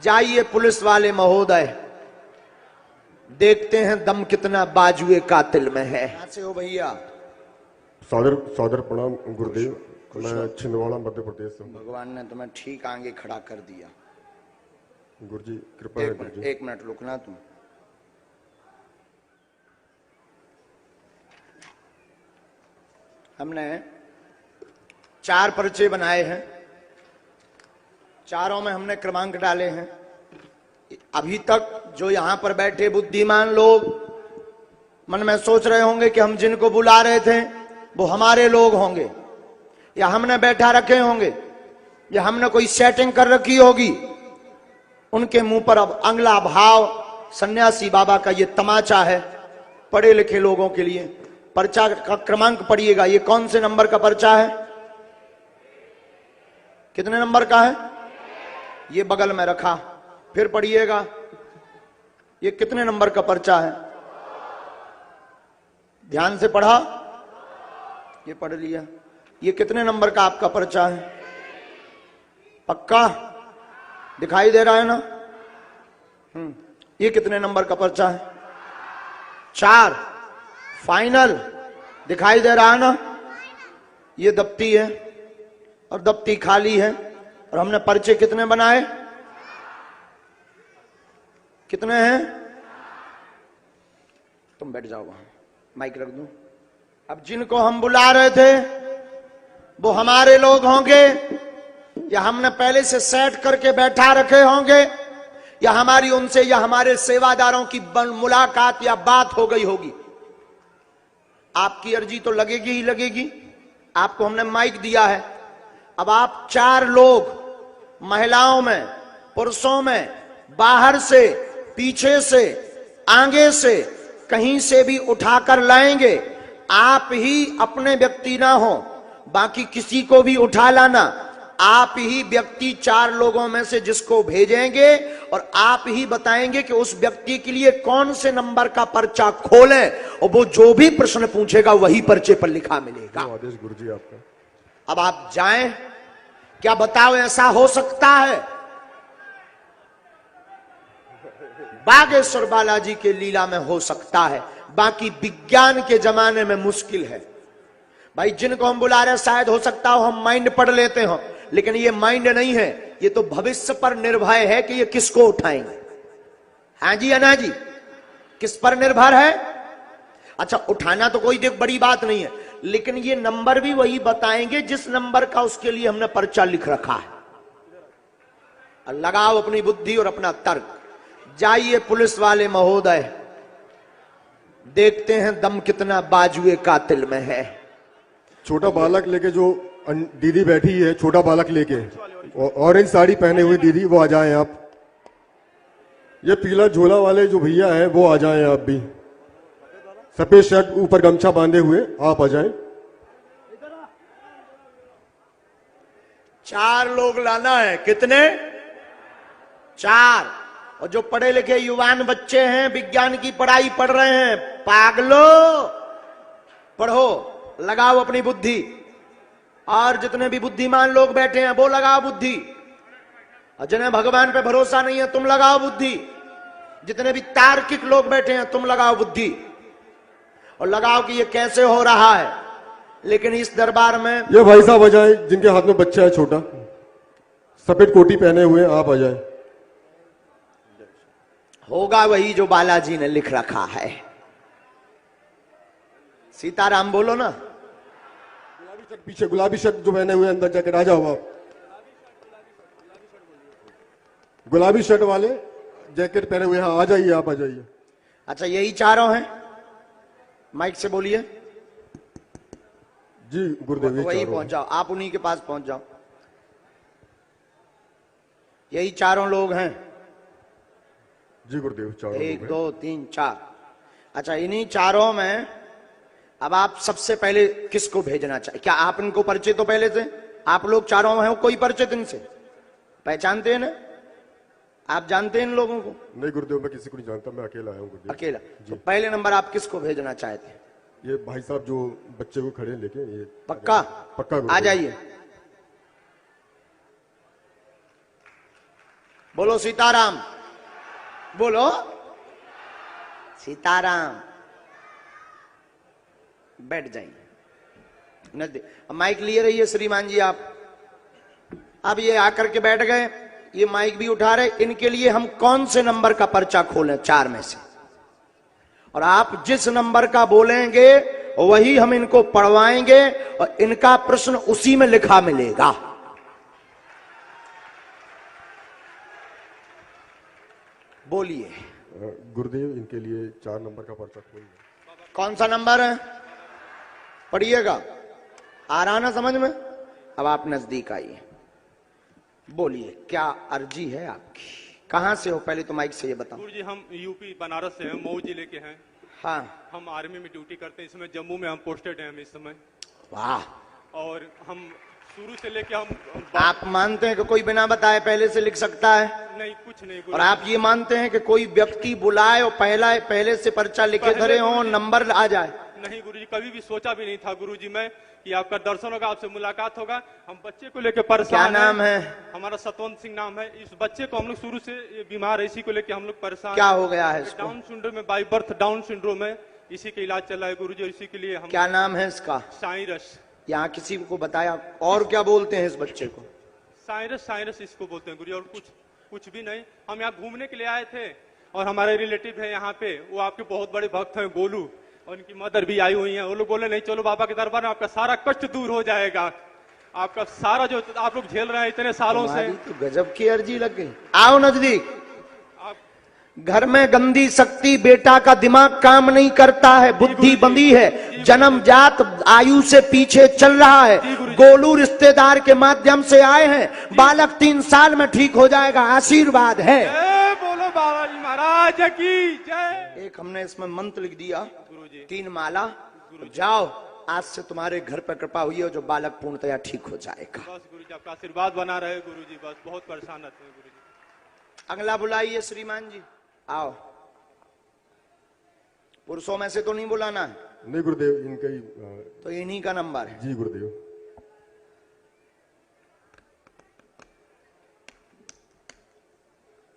जाइए पुलिस वाले महोदय, देखते हैं दम कितना बाजुए कातिल में है। कहां से हो भैया? सादर सादर प्रणाम गुरुदेव। मैं छिंदवाड़ा मध्य प्रदेश से। भगवान ने तुम्हें ठीक आगे खड़ा कर दिया। गुरुजी कृपा है गुरुजी। एक मिनट रुकना तुम। हमने 4 पर्चे बनाए हैं, चारों में हमने क्रमांक डाले हैं। अभी तक जो यहां पर बैठे बुद्धिमान लोग मन में सोच रहे होंगे कि हम जिनको बुला रहे थे वो हमारे लोग होंगे, या हमने बैठा रखे होंगे, या हमने कोई सेटिंग कर रखी होगी। उनके मुंह पर अब अगला भाव सन्यासी बाबा का ये तमाचा है पढ़े लिखे लोगों के लिए। पर्चा का क्रमांक पढ़िएगा। ये कौन से नंबर का पर्चा है? कितने नंबर का है? ये बगल में रखा। फिर पढ़िएगा, ये कितने नंबर का पर्चा है? ध्यान से पढ़ा? ये पढ़ लिया। ये कितने नंबर का आपका पर्चा है? पक्का दिखाई दे रहा है ना? ये कितने नंबर का पर्चा है? 4। फाइनल दिखाई दे रहा है ना? ये दफ्ती है और दफ्ती खाली है। और हमने पर्चे कितने बनाए? कितने हैं? तुम बैठ जाओ वहां, माइक रख दूं। अब जिनको हम बुला रहे थे वो हमारे लोग होंगे, या हमने पहले से सेट करके बैठा रखे होंगे, या हमारी उनसे या हमारे सेवादारों की मुलाकात या बात हो गई होगी। आपकी अर्जी तो लगेगी ही लगेगी। आपको हमने माइक दिया है। अब आप 4 लोग महिलाओं में, पुरुषों में, बाहर से, पीछे से, आगे से, कहीं से भी उठाकर लाएंगे। आप ही अपने व्यक्ति ना हो, बाकी किसी को भी उठा लाना। आप ही व्यक्ति 4 लोगों में से जिसको भेजेंगे, और आप ही बताएंगे कि उस व्यक्ति के लिए कौन से नंबर का पर्चा खोलें, और वो जो भी प्रश्न पूछेगा वही पर्चे पर लिखा मिलेगा। आदेश गुरुजी आपका। अब आप जाएं, क्या बताओ ऐसा हो सकता है? बागेश्वर बालाजी के लीला में हो सकता है, बाकी विज्ञान के जमाने में मुश्किल है। भाई जिनको हम बुला रहे शायद हो सकता हो हम माइंड पढ़ लेते हो, लेकिन ये माइंड नहीं है, ये तो भविष्य पर निर्भर है कि ये किसको उठाएंगे। हाँ जी अना जी, किस पर निर्भर है? अच्छा, उठाना तो कोई देख बड़ी बात नहीं है, लेकिन ये नंबर भी वही बताएंगे जिस नंबर का उसके लिए हमने पर्चा लिख रखा है। लगाओ अपनी बुद्धि और अपना तर्क। जाइए पुलिस वाले महोदय, देखते हैं दम कितना बाजुए कातिल में है। छोटा बालक लेके जो दीदी बैठी है, छोटा बालक लेके, ऑरेंज साड़ी पहने हुई दीदी, वो आ जाएं आप। ये पीला झोला वाले जो भैया हैं वो आ जाएं आप भी। सफेद शर्ट ऊपर गमछा बांधे हुए आप आ जाएं। 4 लोग लाना है। कितने? 4। और जो पढ़े लिखे युवान बच्चे हैं, विज्ञान की पढ़ाई पढ़ रहे हैं, पागलो पढ़ो, लगाओ अपनी बुद्धि। और जितने भी बुद्धिमान लोग बैठे हैं वो लगाओ बुद्धि। और जिन्हें भगवान पे भरोसा नहीं है तुम लगाओ बुद्धि। जितने भी तार्किक लोग बैठे हैं तुम लगाओ बुद्धि, और लगाओ कि ये कैसे हो रहा है। लेकिन इस दरबार में ये भाई साहब आ जाए जिनके हाथ में बच्चा है छोटा, सफेद कोटी पहने हुए, आप आ जाए। होगा वही जो बालाजी ने लिख रखा है। सीताराम बोलो ना। गुलाबी शर्ट पीछे, गुलाबी शर्ट जो पहने हुए अंदर जाकर आ जाओ आप। गुलाबी शर्ट वाले जैकेट पहने हुए, हाँ आ जाइए, आप आ जाइए। अच्छा, यही 4 हैं? माइक से बोलिए जी गुरुदेव। वही पहुंच जाओ, आप उन्हीं के पास पहुंच जाओ। यही 4 लोग हैं? जी गुरुदेव, 4 1 2 3 4। अच्छा, इन्हीं 4 में अब आप सबसे पहले किसको भेजना चाहिए? क्या आप इनको परिचय तो पहले से आप लोग 4 हैं, कोई परिचय इनसे पहचानते हैं ना? आप जानते हैं इन लोगों को? नहीं गुरुदेव, मैं किसी को नहीं जानता, मैं अकेला आया हूँ गुरुदेव। अकेला? तो पहले नंबर आप किसको भेजना चाहते हैं? ये भाई साहब जो बच्चे को खड़े लेके, ये पक्का? पक्का आ जाइए। बोलो सीताराम, बोलो सीताराम। बैठ जाइए नजदीक, माइक लिए रहिए श्रीमान जी आप। अब ये आकर के बैठ गए, ये माइक भी उठा रहे। इनके लिए हम कौन से नंबर का पर्चा खोलें 4 में से, और आप जिस नंबर का बोलेंगे वही हम इनको पढ़वाएंगे और इनका प्रश्न उसी में लिखा मिलेगा। बोलिए। गुरुदेव इनके लिए 4 नंबर का पर्चा खोलिए। कौन सा नंबर है? पढ़िएगा। आ रहा ना समझ में? अब आप नजदीक आइए, बोलिए क्या अर्जी है आपकी? कहां से हो पहले तो माइक से ये बताओ। गुरुजी हम यूपी बनारस से हैं, मऊ जिले के हैं। हाँ। हम आर्मी में ड्यूटी करते हैं, इसमें जम्मू में हम पोस्टेड हैं हम इस समय। वाह। और हम शुरू से लेके हम आप मानते हैं कि कोई बिना बताए पहले से लिख सकता है? नहीं, कुछ नहीं और आप ये मानते हैं कि कोई व्यक्ति बुलाए और पहले से पर्चा लिखे धरे हो, नंबर आ जाए? नहीं गुरुजी, कभी भी सोचा भी नहीं था गुरुजी मैं कि आपका दर्शन होगा, आपसे मुलाकात होगा। हम बच्चे को लेकर परेशान। क्या नाम है? हमारा सतवंत सिंह नाम है। इस बच्चे को हम लोग शुरू से ये बीमार है, इसी को लेकर हम लोग परेशान। क्या हो गया है इसको? डाउन सिंड्रोम में, बाई बर्थ डाउन सिंड्रोम है, इसी का इलाज चल रहा है गुरुजी। इसी के लिए हम। क्या नाम है इसका? साइरस। यहाँ किसी को बताया? और क्या बोलते हैं इस बच्चे को? साइरस, साइरस इसको बोलते हैं गुरुजी, और कुछ भी नहीं। हम यहाँ घूमने के लिए आए थे और हमारे रिलेटिव है यहाँ पे, वो आपके बहुत बड़े भक्त हैं गोलू, और उनकी मदर भी आई हुई है। वो लोग बोले नहीं चलो बाबा के दरबार में, आपका सारा कष्ट दूर हो जाएगा, आपका सारा जो आप लोग झेल रहे हैं इतने सालों से। तो गजब की अर्जी लग गई। आओ नजदीक। आप घर में गंदी शक्ति, बेटा का दिमाग काम नहीं करता है, बुद्धि बंदी है, जन्मजात आयु से पीछे चल रहा है। गोलू रिश्तेदार के माध्यम से आए हैं, बालक 3 साल में ठीक हो जाएगा, आशीर्वाद है। बोलो बाबा जी महाराज की जय। एक हमने इसमें मंत्र लिख दिया, गुरुजी 3 माला। जाओ, आज से तुम्हारे घर पर कृपा हुई है, जो बालक पूर्णतया ठीक हो जाएगा। बस गुरुजी आपका आशीर्वाद बना रहे गुरुजी, बस बहुत परेशान रहते हैं गुरुजी। अगला बुलाइए श्रीमान जी, आओ। पुरुषों में से तो नहीं बुलाना है? नहीं गुरुदेव, इनका ही तो इन्हीं का नंबर है। जी गुरुदेव।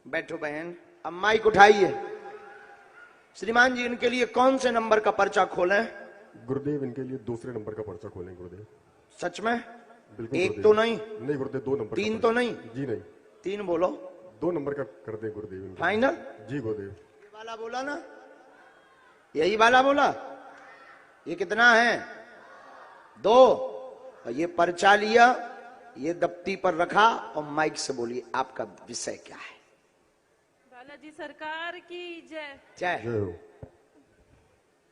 बैठो बहन, अब माइक उठाइए। श्रीमान जी इनके लिए कौन से नंबर का पर्चा खोलें? गुरुदेव इनके लिए दूसरे नंबर का पर्चा खोलें गुरुदेव। सच में? बिल्कुल एक गुरुदेव। तो नहीं? नहीं गुरुदेव, 2 नंबर। 3 तो नहीं? जी नहीं, 3 बोलो। 2 नंबर का कर दें गुरुदेव इनको। फाइनल? जी गुरुदेव। ये वाला बोला ना, यही वाला बोला। ये कितना है? 2। और ये पर्चा लिया, ये दफ्ती पर रखा और माइक से बोलिए आपका विषय क्या है? बालाजी सरकार की जय। जय। जय हो।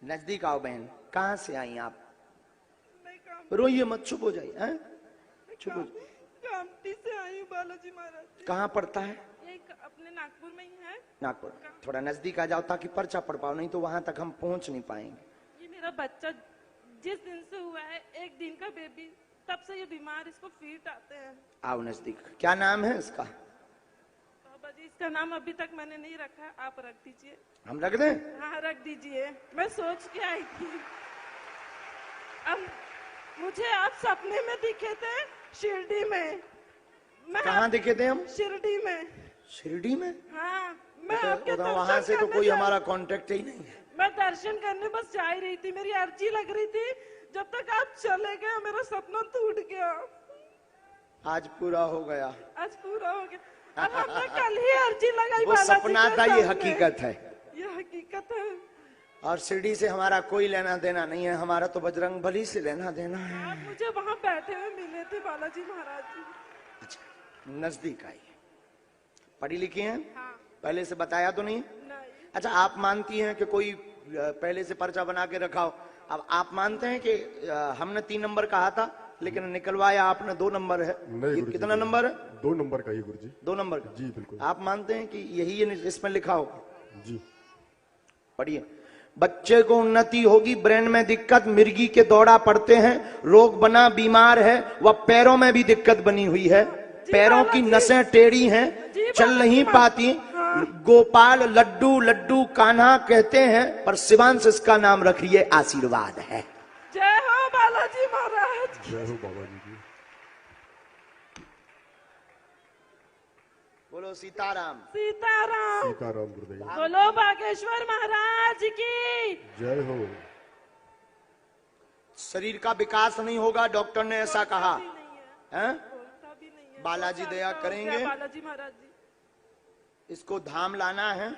नजदीक आओ बहन। कहां से आई आप? रोइए मत, चुप हो जाइए। हैं? चुप हो जाइए। कामटी से आई हूँ बालाजी महाराज। कहाँ पड़ता है? ये अपने नागपुर में ही है। नागपुर। थोड़ा नजदीक आ जाओ ताकि पर्चा पढ़ पाओ, नहीं तो वहां तक हम पहुंच नहीं पाएंगे। ये मेरा बच्चा जिस दिन से हुआ है, 1 दिन का बेबी, तब से ये बीमार, इसको फीट आते हैं। आओ नजदीक। क्या नाम है इसका? बाबा जी इसका नाम अभी तक मैंने नहीं रखा, आप रख दीजिए। हम रख दें? हाँ रख दीजिए, मैं सोच के आई थी। अब मुझे आप सपने में दिखे थे शिरडी में। मैं कहाँ दिखे थे हम? शिरडी में। शिरडी में? हाँ, मैं आपके वहां दर्शन से तो करने कोई जा- हमारा कांटेक्ट ही नहीं है। मैं दर्शन करने बस जा ही रही थी, मेरी अर्जी लग रही थी। जब तक आप चले गए मेरा सपना टूट गया। आज पूरा हो गया। आज पूरा हो गया। अब हमने कल ही अर्जी लगाई। वो बालाजी सपना के था, ये सामने। हकीकत है। ये हकीकत है। और शिरडी से हमारा कोई लेना देना नहीं है, हमारा तो बजरंग बली से लेना देना है। आप मुझे वहाँ बैठे हुए मिले थे बालाजी महाराज जी। अच्छा, नजदीक आइए। पढ़ी लिखी हैं? हाँ। पहले से बताया तो नहीं? नहीं। अच्छा, आप मानती हैं कि कोई पहले से पर्चा बना के रखा हो? अब आप मानते हैं कि हमने 3 नंबर कहा था लेकिन निकलवाया आपने 2 नंबर है? नहीं ये गुरुजी, कितना नंबर है? 2 नंबर का ही गुरुजी। 2 नंबर का? जी बिल्कुल। आप मानते हैं कि यही इसमें लिखा होगा? जी। पढ़िए। बच्चे को उन्नति होगी, ब्रेन में दिक्कत, मिर्गी के दौरा पड़ते हैं, रोग बना, बीमार है, वह पैरों में भी दिक्कत बनी हुई है, पैरों की नसें टेढ़ी हैं, चल नहीं पाती। गोपाल लड्डू लड्डू कान्हा कहते हैं, पर शिवांश इसका नाम रखिए, आशीर्वाद है। जय हो बालाजी महाराज। जय हो बाबा जी की। बोलो बोलो सीताराम। सीताराम। सीताराम गुरुदेव। बोलो बागेश्वर महाराज की जय हो। शरीर का विकास नहीं होगा, डॉक्टर ने ऐसा कहा भी नहीं है, है? बोलता भी नहीं है। बालाजी 2 साल दया का हो गया करेंगे। बालाजी महाराज जी, इसको धाम लाना है।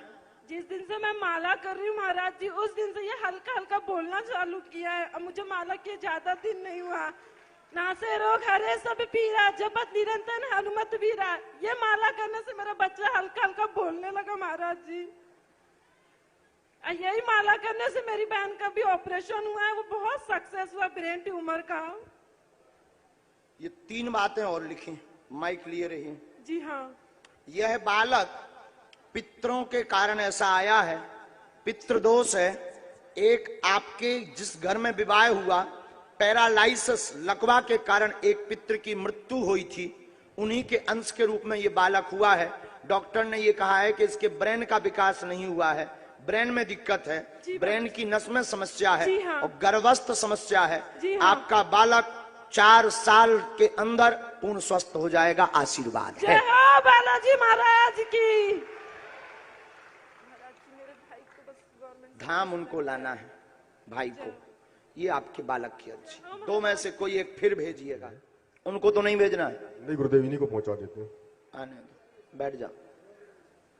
जिस दिन से मैं माला कर रही हूँ महाराज जी, उस दिन से ये हल्का हल्का बोलना चालू किया है। अब मुझे माला किए ज्यादा दिन नहीं हुआ। नासे रोग हरे सब पीरा, जपत निरंतर हनुमत वीरा। ये माला करने से मेरा बच्चा हल्का हल्का बोलने लगा महाराज जी। यही माला करने से मेरी बहन का भी ऑपरेशन हुआ है, वो बहुत सक्सेस हुआ ब्रेन ट्यूमर का। ये 3 बातें और लिखी, माइक लिए रही। जी हाँ। यह बालक पितरों के कारण ऐसा आया है, पितृदोष है। एक आपके जिस घर में विवाह हुआ, पैरालाइसिस लकवा के कारण एक पितृ की मृत्यु हुई थी, उन्हीं के अंश के रूप में ये बालक हुआ है। डॉक्टर ने ये कहा है कि इसके ब्रेन का विकास नहीं हुआ है, ब्रेन में दिक्कत है, ब्रेन की नस में समस्या है हाँ। और गर्भस्थ समस्या है। हाँ। आपका बालक 4 साल के अंदर पूर्ण स्वस्थ हो जाएगा। आशीर्वाद जय है। हो बालाजी महाराज की। धाम उनको लाना है, भाई को। ये आपके बालक की अर्जी। 2 में से कोई एक फिर भेजिएगा, उनको तो नहीं भेजना है। नहीं गुरुदेव, इन्हीं को पहुंचा देते हैं। आने दो, बैठ जाओ।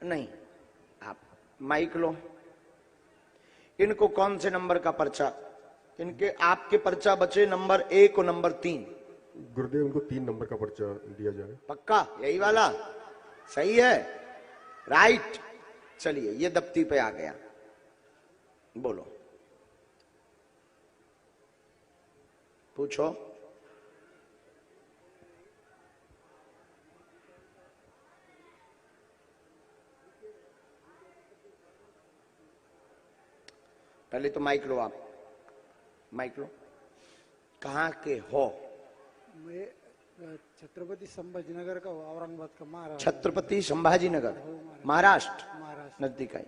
नहीं, आप माइक लो। इनको कौन से नंबर का पर्चा? इनके आपके पर्चा बचे नंबर 1 और नंबर 3। गुरुदेव, उनको 3 नंबर का पर्चा दिया जाए। पक्का यही वाला सही है? राइट। चलिए, ये दफ्ती पे आ गया। बोलो, पूछो। पहले तो माइक लो, आप माइक लो। कहाँ के हो? मैं छत्रपति संभाजीनगर का हूँ, औरंगाबाद का, महाराष्ट्र। छत्रपति संभाजीनगर, महाराष्ट्र। महाराष्ट्र। नजदीक आई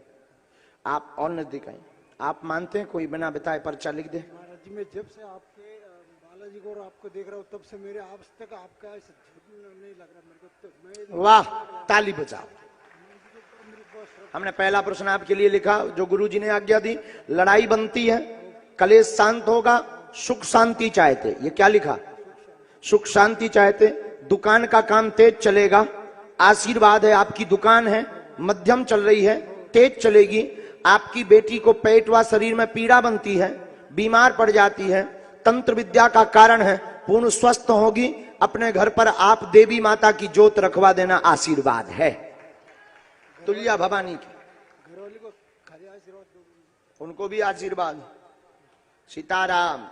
आप, और नजदीक आई। आप मानते हैं कोई बिना बताए पर्चा लिख दे? महाराज जी, मैं जब से आपके बालाजी को और आपको देख रहा हूँ, तब से मेरे आज तक आपका ऐसा नहीं लग रहा मेरे को। तो मैं वाह, ताली बजाओ। हमने पहला प्रश्न आपके लिए लिखा, जो गुरुजी ने आज्ञा दी। लड़ाई बनती है, कलेश शांत होगा, सुख शांति चाहते। ये क्या लिखा? सुख शांति चाहते। दुकान का काम तेज चलेगा, आशीर्वाद है। आपकी दुकान है, मध्यम चल रही है, तेज चलेगी। आपकी बेटी को पेट व शरीर में पीड़ा बनती है, बीमार पड़ जाती है, तंत्र विद्या का कारण है, पूर्ण स्वस्थ होगी। अपने घर पर आप देवी माता की ज्योत रखवा देना, आशीर्वाद है। तुल्या भवानी की, घरवाली को खाली आशीर्वाद दो। उनको भी आशीर्वाद। सीताराम।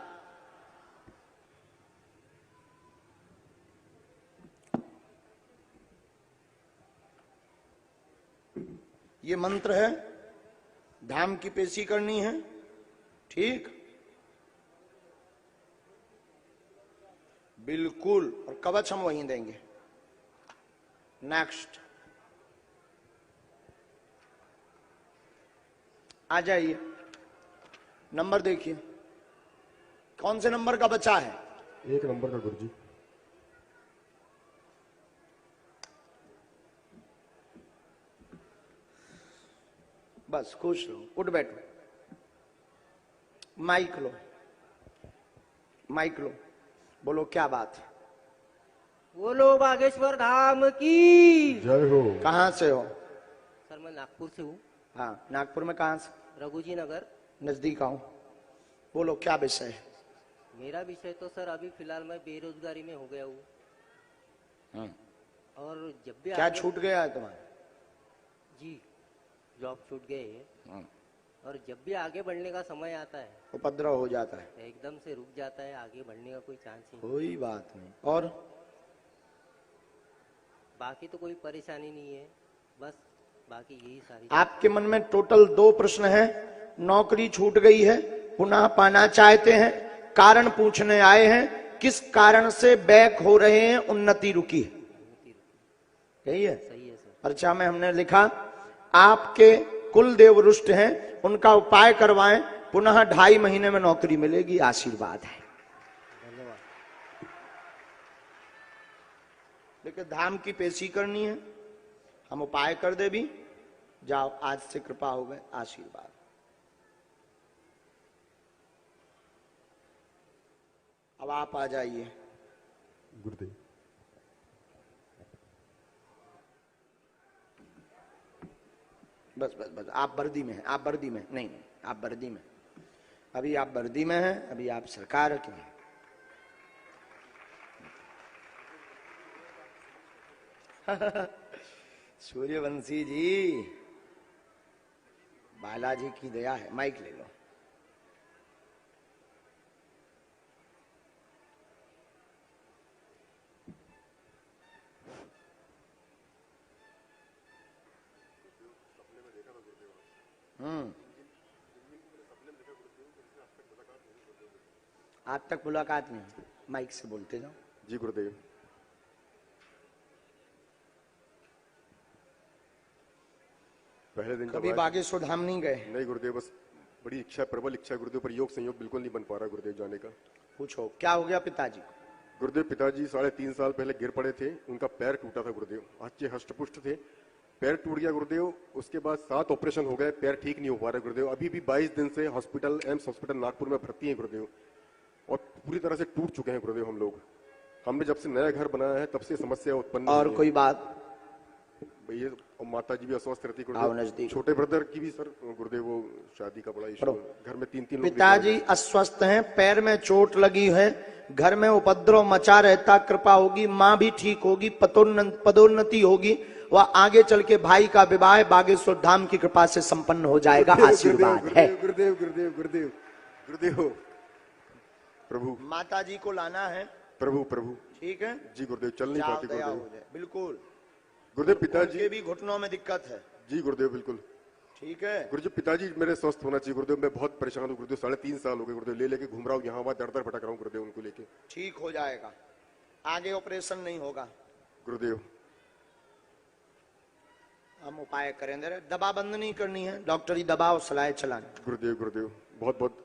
ये मंत्र है, धाम की पेशी करनी है, ठीक? बिल्कुल। और कवच हम वहीं देंगे। नेक्स्ट आ जाइए। नंबर देखिए, कौन से नंबर का बचा है? 1 नंबर का गुरुजी। बस खुश रहो, उठ बैठो। माइक लो, माइक लो। बोलो, क्या बात है? बोलो बागेश्वर धाम की। जय हो। कहाँ से हो? सर मैं नागपुर से हूँ, हाँ, नागपुर में कहाँ से? रघुजी नगर। नजदीक आऊं। बोलो, क्या विषय है? मेरा विषय तो सर अभी फिलहाल मैं बेरोजगारी में हो गया हूँ, और जब भी क्या आगे- छूट गया है तुम्हारा? जी, जॉब छूट गए है, और जब भी आगे बढ़ने का समय आता है उपद्रव हो जाता है, तो एकदम से रुक जाता है, आगे बढ़ने का कोई चांस ही नहीं। कोई बात नहीं। और बाकी तो कोई परेशानी नहीं है, बस बाकी यही सारी। आपके मन में टोटल 2 प्रश्न है। नौकरी छूट गई है, पुनः पाना चाहते हैं, कारण पूछने आए हैं, किस कारण से बैक हो रहे हैं, उन्नति रुकी है। यही है? सही है सर। पर्चा में हमने लिखा, आपके कुल देव रुष्ट हैं, उनका उपाय करवाएं, पुनः 2.5 महीने में नौकरी मिलेगी, आशीर्वाद है। धन्यवाद। देखिए, धाम की पेशी करनी है, हम उपाय कर दे भी। जाओ, आज से कृपा हो गए, आशीर्वाद। अब आप आ जाइए। गुरुदेव बस बस बस, आप वर्दी में हैं, आप वर्दी में, नहीं नहीं, आप वर्दी में, अभी आप वर्दी में हैं, अभी आप सरकार के हैं। सूर्यवंशी जी, बालाजी की दया है। माइक ले लो। आज तक मुलाकात नहीं, माइक से बोलते जाओ। जी गुरुदेव। पहले दिन कभी बागेश्वर धाम नहीं गए? नहीं गुरुदेव, बस बड़ी इच्छा, प्रबल इच्छा गुरुदेव, पर योग संयोग बिल्कुल नहीं बन पा रहा गुरुदेव जाने का। पूछो क्या हो गया पिताजी को? गुरुदेव पिताजी 3.5 साल पहले गिर पड़े थे, उनका पैर टूटा था गुरुदेव। अच्छे हष्टपुष्ट थे, पैर टूट गया गुरुदेव। उसके बाद 7 ऑपरेशन हो गए, पैर ठीक नहीं हो पा रहे गुरुदेव। अभी भी 22 दिन से हॉस्पिटल, एम्स हॉस्पिटल नागपुर में भर्ती है गुरुदेव, और पूरी तरह से टूट चुके हैं गुरुदेव हम लोग। हमने जब से नया घर बनाया है तब से समस्या उत्पन्न। और कोई बात? भैया माता जी भी अस्वस्थ रहती आओ गुरुदेव, नजदीक। छोटे ब्रदर की भी सर गुरुदेव वो शादी का बड़ा इशू, घर में 3-3 लोग। पिताजी अस्वस्थ हैं, पैर में चोट लगी है, घर में उपद्रव मचा रहता, कृपा होगी, माँ भी ठीक होगी, पदोन्नति होगी, वह आगे चल के भाई का विवाह बागेश्वर धाम की कृपा से संपन्न हो जाएगा। आशीर्वाद है। गुरुदेव गुरुदेव गुरुदेव गुरुदेव प्रभु, माता जी को लाना है। प्रभु प्रभु। ठीक है जी गुरुदेव, चल नहीं जाओ, पाती दया गुरुदेव। हो जाए। बिल्कुल गुरुदेव पिताजी उनके भी घुटनों में दिक्कत है। जी गुरुदेव बिल्कुल। ठीक है गुरुदेव पिताजी मेरे स्वस्थ होना चाहिए गुरुदेव, मैं बहुत परेशान हूँ गुरुदेव। 3.5 साल हो गए गुरुदेव, ले लेके घूम रहा हूँ यहाँ वहाँ, दर दर भटक रहा हूँ गुरुदेव उनको लेके। ठीक हो जाएगा, आगे ऑपरेशन नहीं होगा गुरुदेव। हम उपाय करेंगे, दवा बंद नहीं करनी है, डॉक्टरी दवा और सलाह चलानी। गुरुदेव गुरुदेव बहुत बहुत